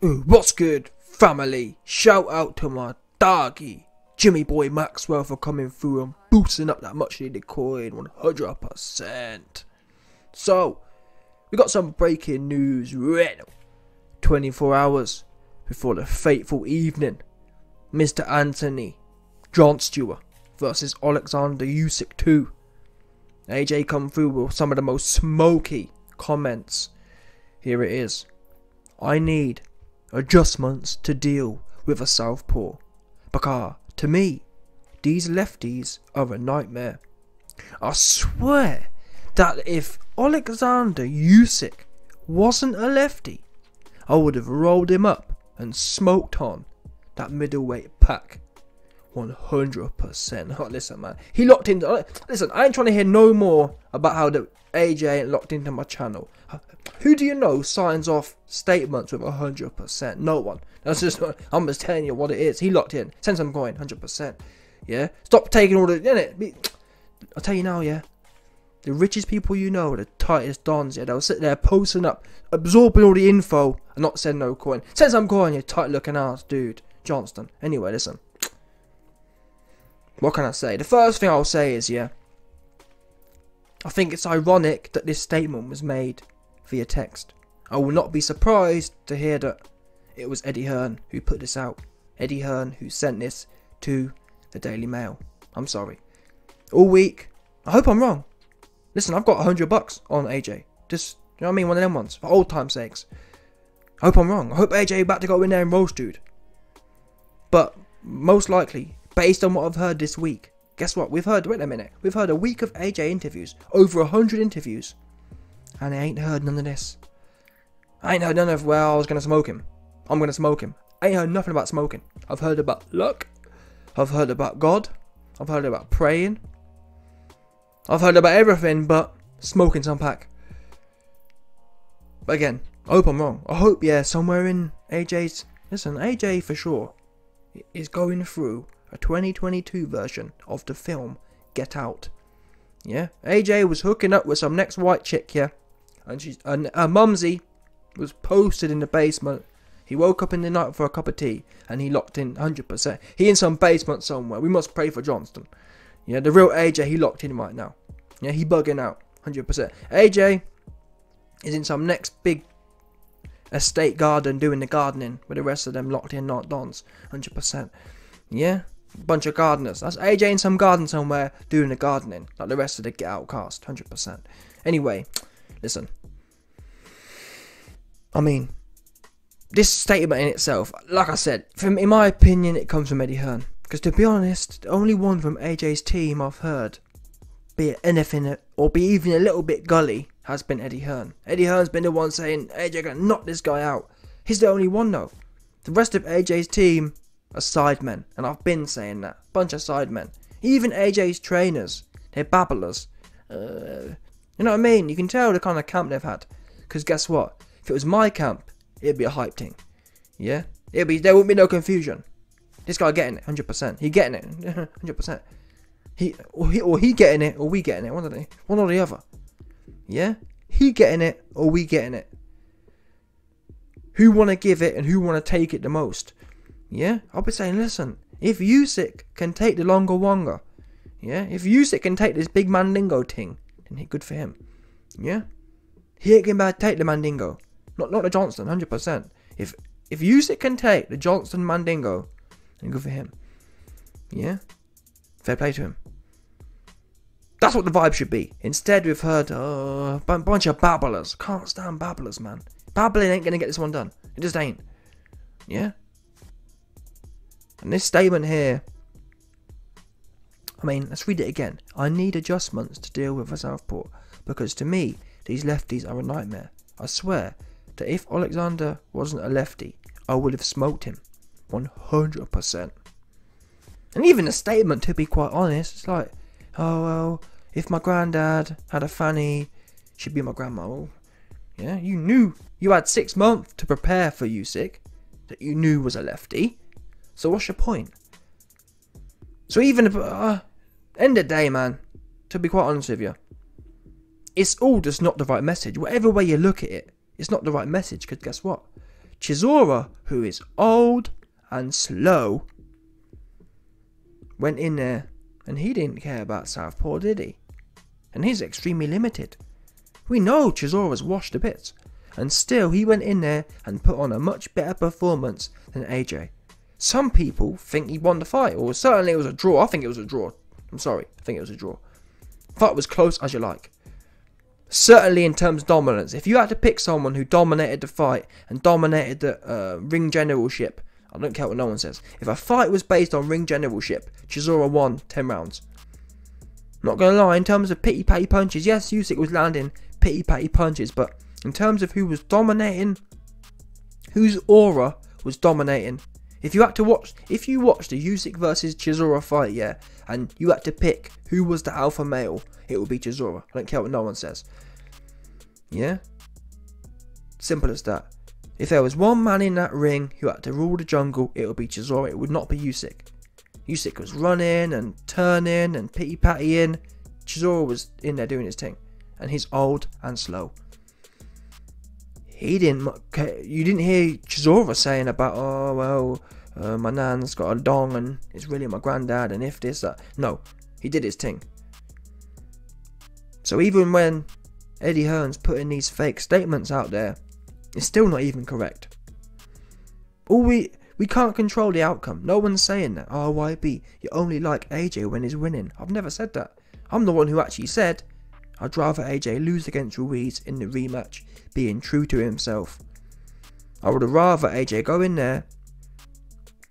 Ooh, what's good, family? Shout out to my doggy, Jimmy Boy Maxwell, for coming through and boosting up that much needed coin 100%. So, we got some breaking news right now. 24 hours before the fateful evening, Mr. Anthony John Stewart versus Alexander Usyk 2. AJ come through with some of the most smoky comments. Here it is. I need adjustments to deal with a southpaw, because to me, these lefties are a nightmare. I swear that if Alexander Usyk wasn't a lefty, I would have rolled him up and smoked on that middleweight pack 100%. Oh, listen, man, he locked into. Listen, I ain't trying to hear no more about how the AJ ain't locked into my channel. Who do you know signs off statements with 100%? No one. That's just, I'm just telling you what it is. He locked in. Send some coin, 100%. Yeah? Stop taking all the, innit? I'll tell you now, yeah? The richest people you know are the tightest dons, yeah? They'll sit there posting up, absorbing all the info, and not send no coin. Send some coin, you tight looking ass dude. Johnston. Anyway, listen. What can I say? The first thing I'll say is, yeah, I think it's ironic that this statement was made via text. I will not be surprised to hear that it was Eddie Hearn who put this out. Eddie Hearn who sent this to the Daily Mail. I'm sorry. All week, I hope I'm wrong. Listen, I've got $100 on AJ. Just, you know what I mean? One of them ones, for old time's sakes. I hope I'm wrong. I hope AJ about to go in there and roast dude. But, most likely, based on what I've heard this week, guess what? We've heard, wait a minute, we've heard a week of AJ interviews, over 100 interviews, and I ain't heard none of this. I ain't heard none of, well, I was going to smoke him. I'm going to smoke him. I ain't heard nothing about smoking. I've heard about luck. I've heard about God. I've heard about praying. I've heard about everything but smoking some pack. But again, I hope I'm wrong. I hope, yeah, somewhere in AJ's, listen, AJ for sure is going through a 2022 version of the film Get Out. Yeah, AJ was hooking up with some next white chick, yeah, and her mumsy was posted in the basement. He woke up in the night for a cup of tea and he locked in 100%. He in some basement somewhere. We must pray for Johnston. Yeah, the real AJ, he locked in right now. Yeah, he bugging out 100%. AJ is in some next big estate garden doing the gardening with the rest of them locked in, not dons, 100%. Yeah, bunch of gardeners. That's AJ in some garden somewhere doing the gardening, like the rest of the Get Out cast, 100%. Anyway, listen. I mean, this statement in itself, like I said, in my opinion, it comes from Eddie Hearn. Because to be honest, the only one from AJ's team I've heard, be it anything or be even a little bit gully, has been Eddie Hearn. Eddie Hearn's been the one saying, AJ gonna knock this guy out. He's the only one though. The rest of AJ's team are sidemen, and I've been saying that. Bunch of sidemen. Even AJ's trainers, they're babblers. You know what I mean? You can tell the kind of camp they've had. Because guess what? If it was my camp, it'd be a hype thing. Yeah? There wouldn't be no confusion. This guy getting it, 100%. He getting it, 100%. He getting it, or we getting it. One or the other. Yeah? He getting it, or we getting it. Who want to give it, and who want to take it the most? Yeah? I'll be saying, listen, if Usyk can take the longer wonga, yeah? If Usyk can take this big mandingo thing, then good for him. Yeah? He ain't gonna take the mandingo. Not the Johnston, 100%. If Usyk can take the Johnston mandingo, then good for him. Yeah? Fair play to him. That's what the vibe should be. Instead, we've heard a bunch of babblers. Can't stand babblers, man. Babbling ain't gonna get this one done. It just ain't. Yeah? And this statement here, I mean, let's read it again. I need adjustments to deal with a southpaw, because to me, these lefties are a nightmare. I swear that if Alexander wasn't a lefty, I would have smoked him 100%. And even the statement, to be quite honest, it's like, oh well, if my granddad had a fanny, she'd be my grandma. Well, yeah, you knew you had 6 months to prepare for Usyk that you knew was a lefty. So what's your point? So even if, end of the day, man, to be quite honest with you, it's all just not the right message. Whatever way you look at it, it's not the right message, because guess what? Chisora, who is old and slow, went in there and he didn't care about Southpaw, did he? And he's extremely limited. We know Chisora's washed to bits, and still he went in there and put on a much better performance than AJ. Some people think he won the fight, or certainly it was a draw. I think it was a draw. I'm sorry, I think it was a draw. Fight was close as you like. Certainly in terms of dominance, if you had to pick someone who dominated the fight and dominated the ring generalship, I don't care what no one says. If a fight was based on ring generalship, Chisora won 10 rounds. Not gonna lie, in terms of pity-patty punches, yes, Usyk was landing pity-patty punches, but in terms of who was dominating, whose aura was dominating, if you watched the Usyk versus Chisora fight, yeah, and you had to pick who was the alpha male, it would be Chisora. I don't care what no one says. Yeah? Simple as that. If there was one man in that ring who had to rule the jungle, it would be Chisora. It would not be Usyk. Usyk was running and turning and pity-pattying. Chisora was in there doing his thing. And he's old and slow. You didn't hear Chisora saying about, oh, well, my nan's got a dong and it's really my granddad and if this, that. No, he did his thing. So even when Eddie Hearn's putting these fake statements out there, it's still not even correct. We can't control the outcome. No one's saying that. Oh, YB, you only like AJ when he's winning. I've never said that. I'm the one who actually said I'd rather AJ lose against Ruiz in the rematch, being true to himself. I would rather AJ go in there,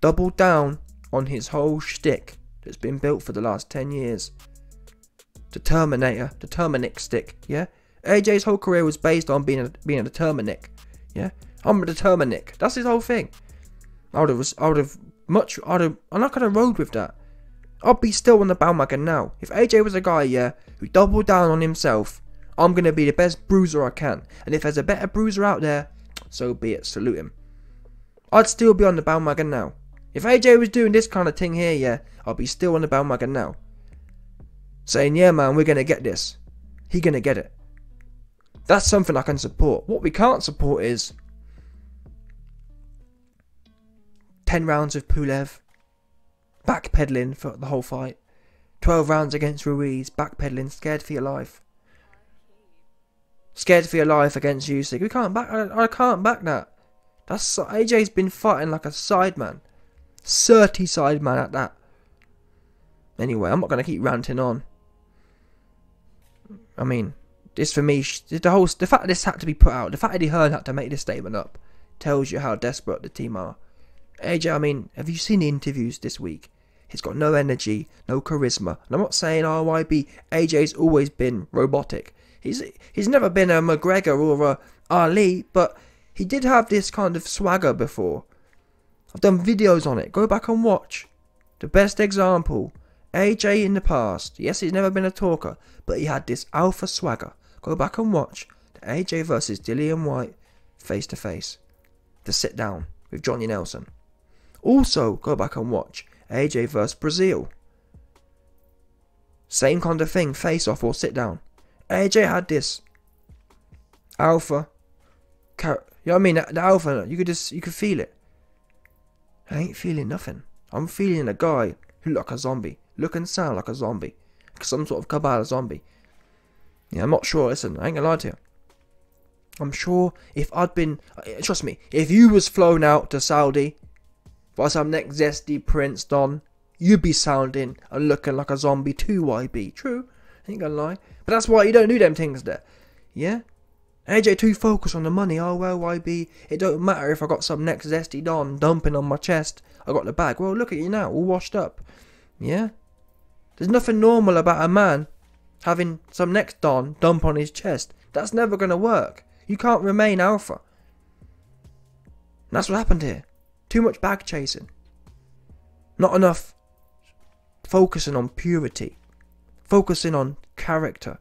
double down on his whole shtick that's been built for the last 10 years. The Terminator stick, yeah? AJ's whole career was based on being a Determinic, yeah? I'm a Determinic. That's his whole thing. I'm not gonna road with that. I'll be still on the bandwagon now. If AJ was a guy, yeah, who doubled down on himself, I'm gonna be the best bruiser I can. And if there's a better bruiser out there, so be it. Salute him. I'd still be on the bandwagon now. If AJ was doing this kind of thing here, yeah, I'll be still on the bandwagon now. Saying, yeah, man, we're gonna get this. He gonna get it. That's something I can support. What we can't support is 10 rounds of Pulev, backpedaling for the whole fight. 12 rounds against Ruiz, backpedaling, scared for your life. Scared for your life against Usyk. We can't back. I can't back that. That's AJ's been fighting like a sideman, 30 sideman at that. Anyway, I'm not gonna keep ranting on. I mean, this for me, the fact that this had to be put out, the fact Eddie Hearn had to make this statement up, tells you how desperate the team are. AJ, I mean, have you seen the interviews this week? He's got no energy, no charisma. And I'm not saying RYB, AJ's always been robotic. He's never been a McGregor or a Ali, but he did have this kind of swagger before. I've done videos on it. Go back and watch. The best example, AJ in the past. Yes, he's never been a talker, but he had this alpha swagger. Go back and watch the AJ versus Dillian White face to face. The sit down with Johnny Nelson. Also, go back and watch AJ vs Brazil. Same kind of thing, face off or sit down. AJ had this alpha, you know what I mean? The alpha, you could feel it. I ain't feeling nothing. I'm feeling a guy who look like a zombie, look and sound like a zombie, some sort of Kabbalah zombie. Yeah, I'm not sure. Listen, I ain't gonna lie to you. I'm sure if I'd been, trust me, if you was flown out to Saudi by some next zesty Prince Don, you'd be sounding and looking like a zombie too, YB. True, ain't gonna lie. But that's why you don't do them things there. Yeah? AJ too focused on the money. Oh well, YB, it don't matter if I got some next zesty Don dumping on my chest. I got the bag. Well, look at you now, all washed up. Yeah? There's nothing normal about a man having some next Don dump on his chest. That's never gonna work. You can't remain alpha. And that's what happened here. Too much bag chasing. Not enough focusing on purity. Focusing on character.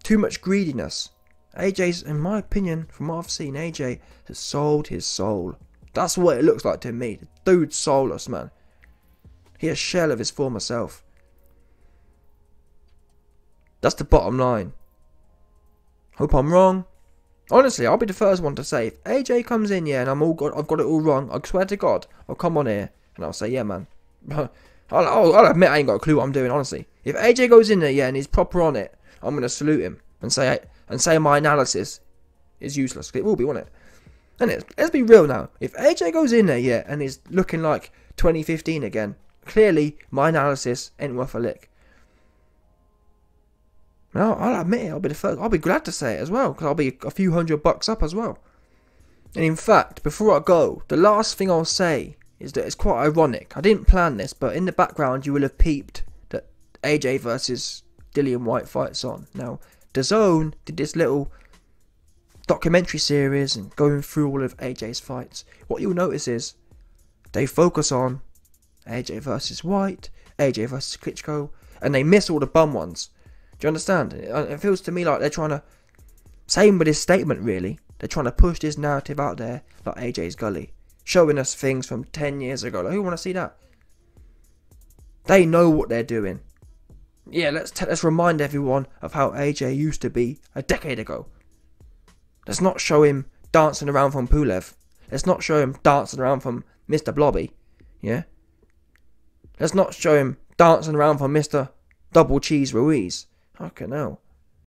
Too much greediness. AJ's, in my opinion, from what I've seen, AJ has sold his soul. That's what it looks like to me. The dude's soulless, man. He's a shell of his former self. That's the bottom line. Hope I'm wrong. Honestly, I'll be the first one to say, if AJ comes in, yeah, and I've got it all wrong, I swear to God, I'll come on here and I'll say, yeah, man. I'll admit I ain't got a clue what I'm doing, honestly. If AJ goes in there, yeah, and he's proper on it, I'm gonna salute him and say my analysis is useless. It will be, won't it? And let's be real now. If AJ goes in there, yeah, and is looking like 2015 again, clearly my analysis ain't worth a lick. Now, I'll admit it, I'll be the first. I'll be glad to say it as well, because I'll be a few $100 up as well. And in fact, before I go, the last thing I'll say is that it's quite ironic. I didn't plan this, but in the background you will have peeped that AJ versus Dillian Whyte fight's on. Now, DAZN did this little documentary series and going through all of AJ's fights. What you'll notice is they focus on AJ versus White, AJ versus Klitschko, and they miss all the bum ones. Do you understand? It feels to me like they're trying to, same with this statement really, they're trying to push this narrative out there like AJ's gully, showing us things from 10 years ago. Like, who want to see that? They know what they're doing. Yeah, let's remind everyone of how AJ used to be a decade ago. Let's not show him dancing around from Pulev. Let's not show him dancing around from Mr. Blobby. Yeah? Let's not show him dancing around from Mr. Double Cheese Ruiz. Fucking hell.